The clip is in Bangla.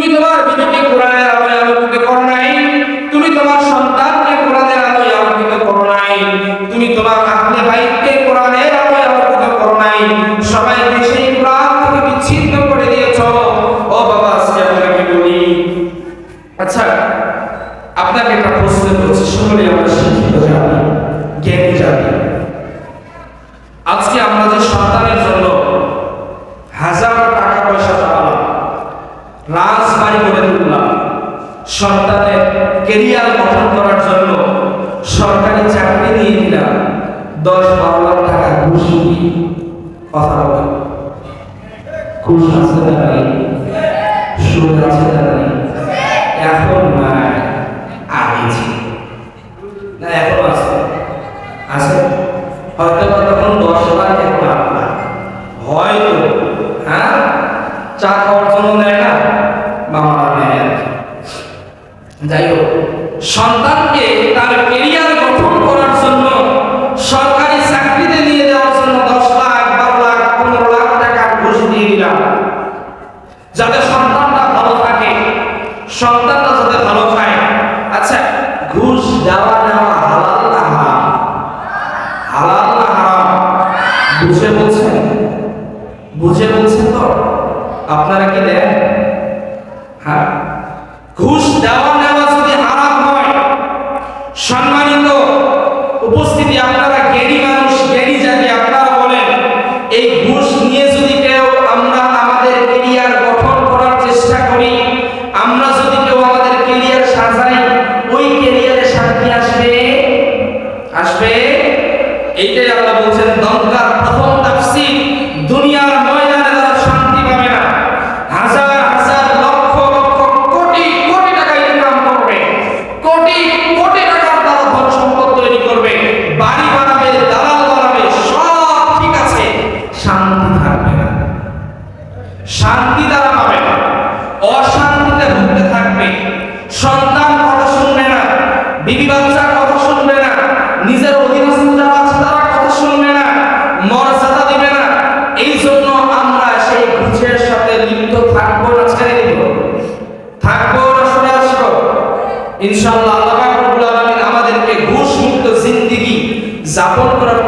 তুমি তোমার বিবিকে কোরআনের আলোয় আলোকিত করো নাই, তুমি তোমার সন্তানকে কোরআনের আলোয় আলোকিত করো নাই, তুমি তোমার আহলে বাইতকে কোরআনের আলোয় আলোকিত করো নাই, সবাইকে সেই কোরআন থেকে বিচ্ছিন্ন করে দিয়েছো। ও বাবা, আজকে আপনাকে বলি, আচ্ছা আপনাকে একটা প্রশ্ন করছি, সকলে আমরা শিক্ষিত জাতি, জ্ঞানী জাতি, আজকে আমরা যে সন্তানের জন্য হাজার টাকা পয়সা জমালাম, রাজবাড়ি করে তুললাম, সন্তানের কেরিয়ার গঠন করার জন্য সরকারি চাকরি দিয়ে দিলাম, 10-12 লাখ টাকা ঘুষ দিয়ে, কথা বলেন, ঘুষ আছে না নাই? সুদ আছে না নাই? এখন নাই, আগে ছিল না, এখন আছে, আছে হয়তো তখন 10 লাখ, এখন 8 লাখ হয়তো। হ্যাঁ, চা খাওয়ার জন্য দেয় না, মামারা নেয় আর কি। যাই হোক, সন্তানকে তার কেরিয়ার গঠন করার জন্য সরকারি চাকরিতে নিয়ে দেওয়ার জন্য 10 লাখ, 12 লাখ, 15 লাখ টাকা ঘুষ দিয়ে দিলাম, যাতে সন্তানটা ভালো থাকে, সন্তানটা যাতে ভালো খায়। আচ্ছা, ঘুষ দেওয়া নেওয়া হালাল না হারাম? হালাল না হারাম? বুঝে বলছেন? বুঝে বলছেন তো? আপনারা কি দেন? হ্যাঁ, ঘুষ দেওয়া নেওয়া যদি হারাম হয়, সম্মানিত উপস্থিতি, আপনারা জ্ঞানী মানুষ, জ্ঞানী জাতি, আপনারা বলেন, এই ঘুষ নিয়ে যদি কেউ আমরা আমাদের কেরিয়ার গঠন করার চেষ্টা করি, আমরা যদি কেউ আমাদের কেরিয়ার সাজাই, ওই কেরিয়ারে শান্তি আসবে? আসবে? এইটাই আল্লাহ বলছেন, দমকার প্রথম তাফসীর, দুনিয়ার ময়দানে তারা শান্তি পাবে না, হাজার হাজার লক্ষ লক্ষ কোটি কোটি টাকা ইনকাম করবে, কোটি কোটি টাকার তারা ধন সম্পদ তৈরি করবে, বাড়ি বানাবে, দালাল বানাবে, সব ঠিক আছে, শান্তি থাকবে না, শান্তি তারা পাবে না, অশান্তিতে ভুগতে থাকবে, সন্তান কথা শুনবে না, বিবি বাচ্চার কথা শুনবে না, নিজের অধীনস্থ যারা আছে তারা কথা শুনবে না, মর্যাদা দিবে না। এই জন্য আমরা সেই ঘুষের সাথে লিপ্ত থাকবো না, ছেড়ে দিব? থাকবো না সরে আসবো? ইনশাআল্লাহ আল্লাহ পাক রব্বুল আলামিন আমাদেরকে ঘুষ মুক্ত জিন্দেগি যাপন করার